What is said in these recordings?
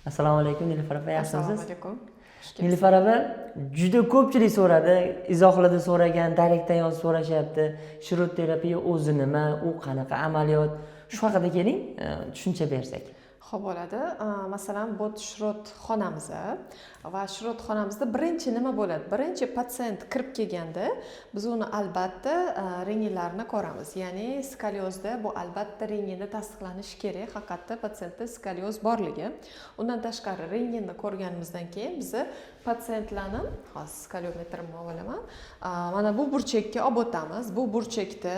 Assalomu alaykum Nilufar opa, Assalomu yaxshimisiz? alaykum. Nilufar opa, juda ko'pchilik so'radi, izohladi so'ragan, direktdan yozib so'rashyapti. Shurut terapiya o'zi nima, u qanaqa amaliyot? Shu haqida keling, tushuncha bersak. Xo'p bo'ladi. Masalan, bu shurut xonamiz va shurut xonamizda birinchi nima bo'ladi? Birinchi patsient kirib kelganda biz uni albatta rentgenlarini ko'ramiz. Ya'ni skoliozda bu albatta rentgenda tasdiqlanishi kerak, haqiqatda patsientda skolioz borligi. Undan tashqari rentgenni ko'rganimizdan keyin biz patsientlarni, hozir skoliometrimni olaman. Mana bu burchakka olib o'tamiz. Bu burchakda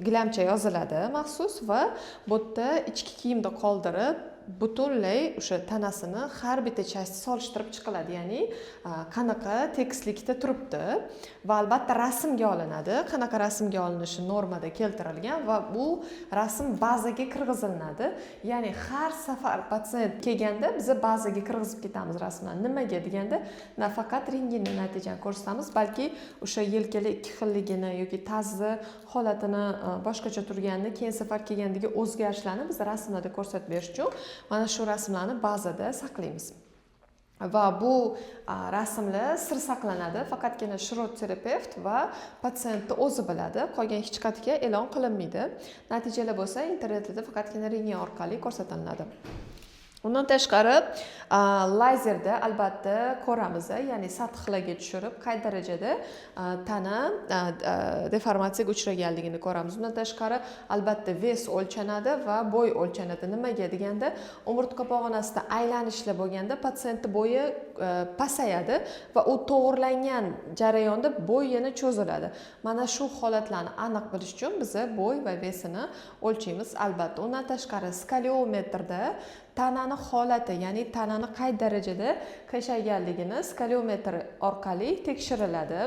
gilamcha yoziladi maxsus va bu yerda ichki kiyimda qoldirib butunlay o'sha tanasini har bitta части solishtirib chiqiladi, ya'ni qanaqa tekislikda turibdi va albatta rasmga olinadi. Qanaqa rasmga olinishi normada keltirilgan va bu rasm bazaga kirgiziladi. Ya'ni har safar patsient kelganda biz bazaga kirgizib ketamiz rasmlarni. Nimaga deganda, nafaqat rentgenni natijani ko'rsatamiz, balki o'sha yelkali ikki xilligini yoki tazni holatini boshqacha turganini, keyin safar kelgandagi o'zgarishlarni biz rasmlarda ko'rsatib berish uchun mana shu rasmlarni bazada saqlaymiz. Va bu rasmlar sir saqlanadi, faqatgina shurut terapevt va patsientni o'zi biladi. Qolgan hech qayerga e'lon qilinmaydi. Natijalar bo'lsa internetda faqatgina rentgen orqali ko'rsatiladi. Undan tashqari lazerda albatta ko'ramiz, ya'ni sathlarga tushirib qay darajada tana deformatsiyaga uchraganligini ko'ramiz. Undan tashqari albatta ves o'lchanadi va bo'y o'lchanadi. Nimaga deganda, umurtqa pog'onasida aylanishlar bo'lganda patsientning bo'yi pasayadi va u to'g'rilangan jarayonda bo'y yana cho'ziladi. Mana shu holatlarni aniq bilish uchun biz bo'y va vesini o'lchaymiz albatta. Undan tashqari skoliometrda tanani holati, ya'ni tanani qay darajada qiyshayganligini skoliometr orqali tekshiriladi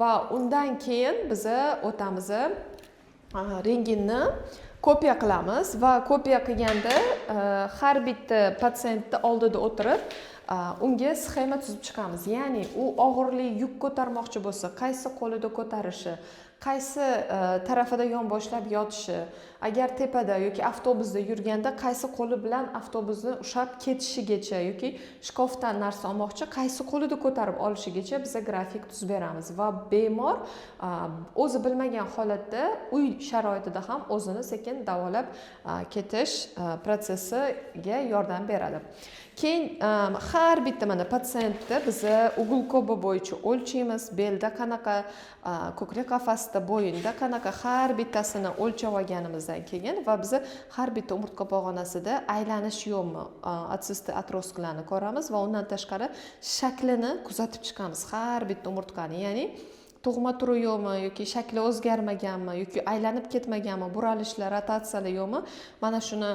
va undan keyin biz o'tamiz rentgenni kopiya qilamiz va kopiya qilganda har bitta patsientni oldida o'tirib unga sxema tuzib chiqamiz. Ya'ni u og'irli yuk ko'tarmoqchi bo'lsa, qaysi qo'lida ko'tarishi, qaysi tarafida yonboshlab yotishi, agar tepada yoki avtobusda yurganda qaysi qo'li bilan avtobusni ushlab ketishigacha yoki shkofdan narsa olmoqchi, qaysi qo'lida ko'tarib olishigacha biz grafik tuzib beramiz va bemor o'zi bilmagan holatda uy sharoitida ham o'zini sekin davolab ketish protsessiga yordam beradi. Keyin har bitta mana patsientda biz ugl ko'bi bo'yicha o'lchaymiz, belda qanaqa, ko'krak qafasida, bo'yinda qanaqa, har bittasini o'lchab olganimizdan keyin va biz har bitta umurtqa pog'onasida aylanish yo'qmi, отсутствие atrosklarni ko'ramiz va undan tashqari shaklini kuzatib chiqamiz har bitta umurtqani, ya'ni tug'ma turi yo'qmi yoki shakli o'zgarmaganmi yoki aylanib ketmaganmi, buralishlar, rotatsiyalar yo'qmi, mana shuni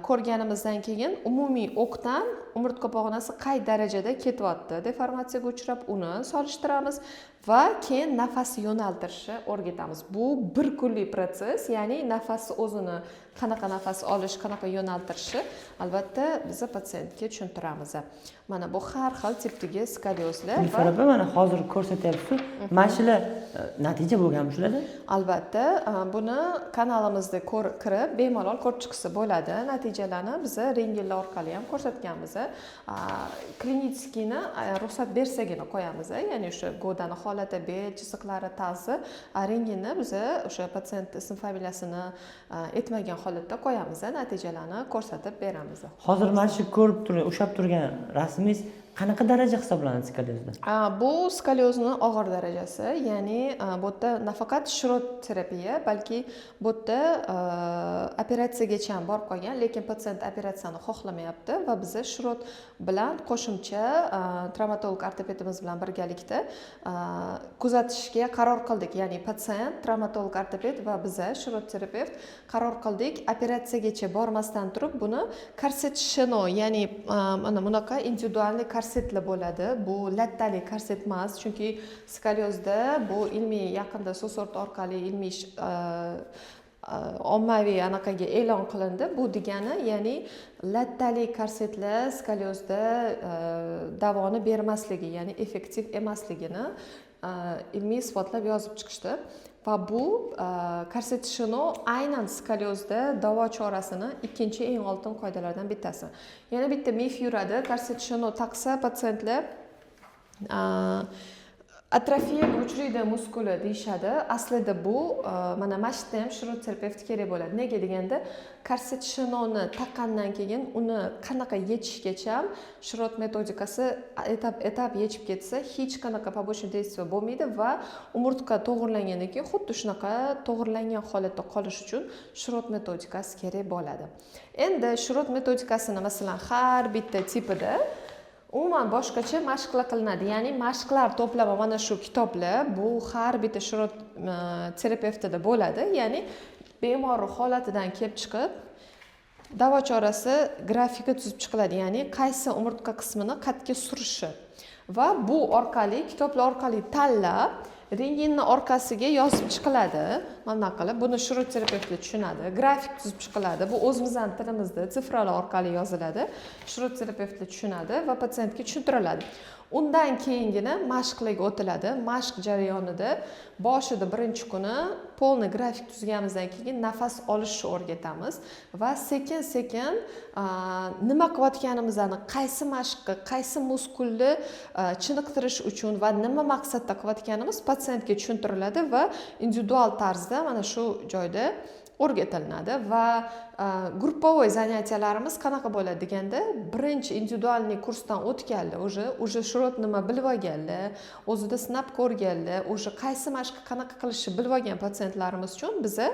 ko'rganimizdan keyin umumiy o'qdan umurtqa pog'onasi qay darajada ketyapti, deformatsiyaga uchrab uni solishtiramiz va keyin nafas yo'naltirishni o'rgatamiz. Bu bir kunlik protsess, ya'ni nafas o'zini qanaqa nafas olish, qanaqa yo'naltirishi albatta biz patsientga tushuntiramiz. Mana bu har xil tipdagi skoliozlar va mana hozir ko'rsatyapsiz. Mana shular natija bo'lganmi shularda? Albatta, buni kanalimizda kirib bemalol ko'rib chiqsa bo'ladi. Natijalarni biz rentgenlar orqali ham ko'rsatganmiz. Klinitskiyni ruxsat bersagina qo'yamiz, ya'ni o'sha go'dani holati, bel chiziqlari, tazi, rentgenni biz o'sha patsient ism familiyasini aytmagan holatda qo'yamiz, natijalarni ko'rsatib beramiz. Hozir mana shu ko'rib turgan, ushlab turgan rasmingiz qanaqa daraja hisoblanadi skoliozda? Bu skoliozni og'ir darajasi, ya'ni bu yerda nafaqat shurut terapiya, balki bu yerda operatsiyagacha ham borib qolgan, lekin patsient operatsiyani xohlamayapti va biz shurut bilan qo'shimcha travmatolog ortopedimiz bilan birgalikda kuzatishga qaror qildik. Ya'ni patsient, travmatolog ortoped va biz shurut terapevt qaror qildik, operatsiyagacha bormasdan turib buni korset shino, ya'ni mana bunaqa individualniy korsetlar bo'ladi. Bu lattali korset emas, chunki skoliozda bu ilmiy yaqinda SOSORT orqali ilmiy ommaviy anaqaga e'lon qilindi. Bu degani, ya'ni lattali korsetlar skoliozda davoni bermasligi, ya'ni effektiv emasligini ilmiy isbotlab yozib chiqishdi. va bu korset shino aynan skoliozda davo chorasini ikkinchi eng oltin qoidalardan bittasi. Yana bitta mif yuradi, korset shino taqsa patsientlar atrofiyaga uchraydi muskuli deyishadi. Aslida bu mana mashqda ham shirut terapevti kerak bo'ladi. Nega deganda, korset shinoni taqqandan keyin uni qanaqa yechishgacha ham shirut metodikasi etap yechib ketsa, hech qanaqa побочный действие bo'lmaydi va umurtqa to'g'irlangandan keyin xuddi shunaqa to'g'irlangan holatda qolish uchun shirut metodikasi kerak bo'ladi. Endi shirut metodikasini masalan har bitta tipida umuman boshqacha mashqlar qilinadi. Ya'ni mashqlar to'plami mana shu kitoblar, bu har bitta shirut terapevtida bo'ladi. Ya'ni bemor holatidan kelib chiqib, davo chorasi grafika tuzib chiqiladi. Ya'ni qaysi umurtqa qismini qayerga surishi va bu orqali, kitoblar orqali tanlab renginni orqasiga yozib chiqiladi. Mana qilib buni shirut terapevti tushunadi. Grafik tuzib chiqiladi. Bu o'zimizning tilimizda sifralar orqali yoziladi. Shirut terapevti tushunadi va patsientga tushuntiriladi. Undan keyingina mashqlarga o'tiladi. Mashq jarayonida boshida birinchi kuni polni grafik tuzganimizdan keyin nafas olishni o'rgatamiz va sekin-sekin nima qilayotganimizni, qaysi mashqni, qaysi muskulni chiniqtirish uchun va nima maqsadda qilayotganimiz patsientga tushuntiriladi va individual tarzda mana shu joyda o'rgatiladi va gruppovoy zanatiyalarimiz qanaqa bo'ladi deganda, birinchi individualniy kursdan o'tganlar, уже shirut nima bilib olganlar, o'zida sinab ko'rganlar, уже qaysi mashqni qanaqa qilishni bilib olgan patsientlarimiz uchun biza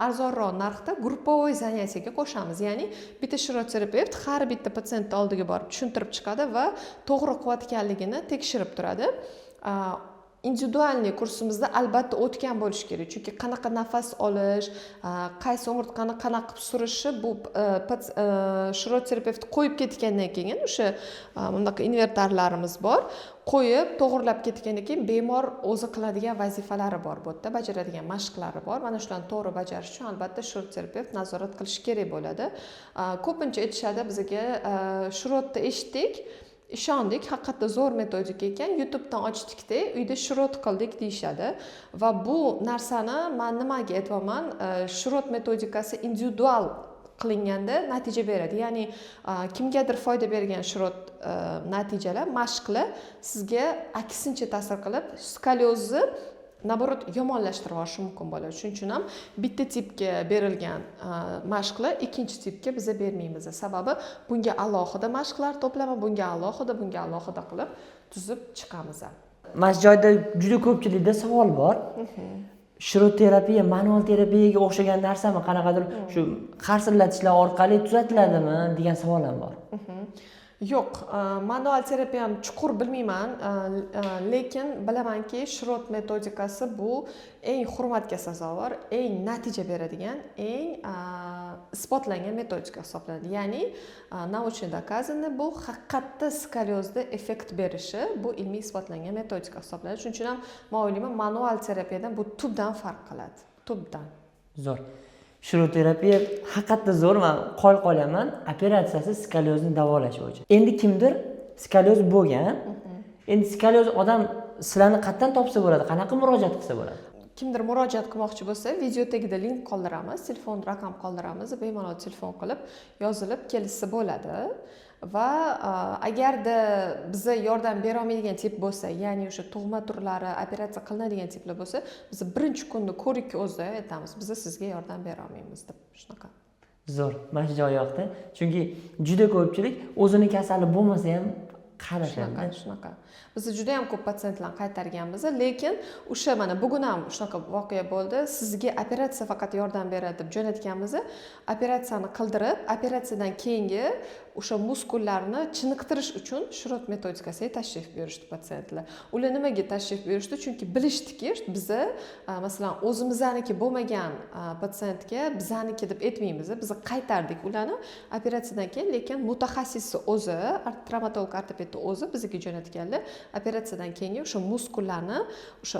arzonroq narxda gruppovoy zanatiyaga qo'shamiz. Ya'ni bitta shirut terapevt har bitta patsientning oldiga borib tushuntirib chiqadi va to'g'ri qilayotganligini tekshirib turadi. Individualniy kursimizda albatta o'tgan bo'lish kerak, chunki qanaqa nafas olish, qaysi umurtqani qanaqa qilib surishi bu shirut terapevti qo'yib ketgandan keyin o'sha bunaqa invertarlarimiz bor. Qo'yib, to'g'rilab ketgandan keyin bemor o'zi qiladigan vazifalari bor, bu yerda bajaradigan mashqlari bor. Mana shularni to'g'ri bajarish uchun albatta shirut terapevt nazorat qilishi kerak bo'ladi. Ko'pincha aytishadi bizga shirutni eshitdik, ishondik, haqiqatda zo'r metodika ekan, YouTubedan ochdikda, uyda shirut qildik deyishadi va bu narsani men nimaga aytayapman, shirut metodikasi individual qilinganda natija beradi. Ya'ni kimgadir foyda bergan shirut natijalar, mashqlar sizga aksincha ta'sir qilib, skoliozni naborot yomonlashtirib yuborishi mumkin bo'ladi. Shuning uchun ham bitta tipga berilgan mashqlar ikkinchi tipga biza bermaymiz. Sababi bunga alohida mashqlar to'plami, bunga alohida qilib tuzib chiqamiz. Mana shu joyda juda ko'pchilikda savol bor. Shirut terapiya manual terapiyaga o'xshagan narsami, qanaqadir shu qarsillatishlar orqali tuzatiladimi degan savol ham bor. Yo'q, manual terapiyani chuqur bilmayman, lekin bilamanki, shirut metodikasi bu eng hurmatga sazovor, eng natija beradigan, eng isbotlangan metodika hisoblanadi. Ya'ni naучно доказано, bu haqiqatda skoliozda effekt berishi, bu ilmiy isbotlangan metodika hisoblanadi. Shuning uchun ham men o'ylayman, manual terapiyadan bu tubdan farq qiladi. Tubdan. Zo'r. Shirut terapiya haqiqatda zo'r, men qolyapman operatsiyasi skoliozni davolash bo'yicha. Endi kimdir skolioz bo'lgan, endi skolioz odam sizlarni qayerdan topsa bo'ladi, qanaqa murojaat qilsa bo'ladi? Kimdir murojaat qilmoqchi bo'lsa, video tagida link qoldiramiz, telefon raqam qoldiramiz, bemalol telefon qilib, yozilib kelsa bo'ladi. Va agarda biza yordam bera olmaydigan tip bo'lsa, ya'ni o'sha tug'ma turlari operatsiya qilinadigan tiplar bo'lsa, biz birinchi kunni ko'rikka o'zida aytamiz, biz sizga yordam bera olmaymiz deb. Shunaqa. Zo'r, mana shu joyi yoqdi. Chunki juda ko'pchilik o'zini kasali bo'lmasa ham qarashadi. Shunaqa. Biz juda ham ko'p patsientlarni qaytarganmiz, lekin o'sha mana bugun ham shunaqa voqea bo'ldi. Sizga operatsiya faqat yordam beradi deb jo'natganmiz. Operatsiyani qildirib, operatsiyadan keyingi o'sha muskullarni chiniqtirish uchun shirut metodikasiga tashrif buyurishdi patsientlar. Ular nimaga tashrif buyurishdi? Chunki bilishdiki, biza masalan o'zimizniki bo'lmagan patsientga bizaniki deb aytmaymiz. Biz qaytardik ularni operatsiyadan keyin, lekin mutaxassisi o'zi, travmatolog ortoped ametni o'zi bizga jo'natganlar operatsiyadan keyingi o'sha muskullarni o'sha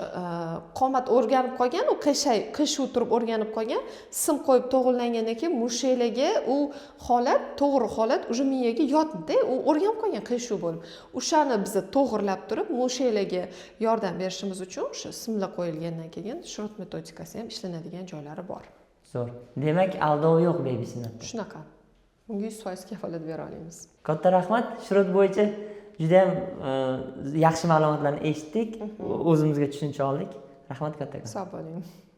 qomat o'rganib qolgan u qiyshuv turib o'rganib qolgan sim qo'yib to'g'irlangandan keyin mushaklarga u holat to'g'ri holat уже miyaga yotdida u o'rganib qolgan qiyshuv bo'lib o'shani biza to'g'irlab turib mushaklarga yordam berishimiz uchun o'sha simlar qo'yilgandan keyin shrut metodikasi ham ishlanadigan joylari bor. Zo'r. Demak, aldov yo'q baby sunnatda. Shunaqa. Unga 100% kafolat bera olamiz. Katta rahmat. Shrut bo'yicha juda ham yaxshi ma'lumotlarni eshitdik, o'zimizga tushuncha oldik. Rahmat kattakon. Sog' bo'ling.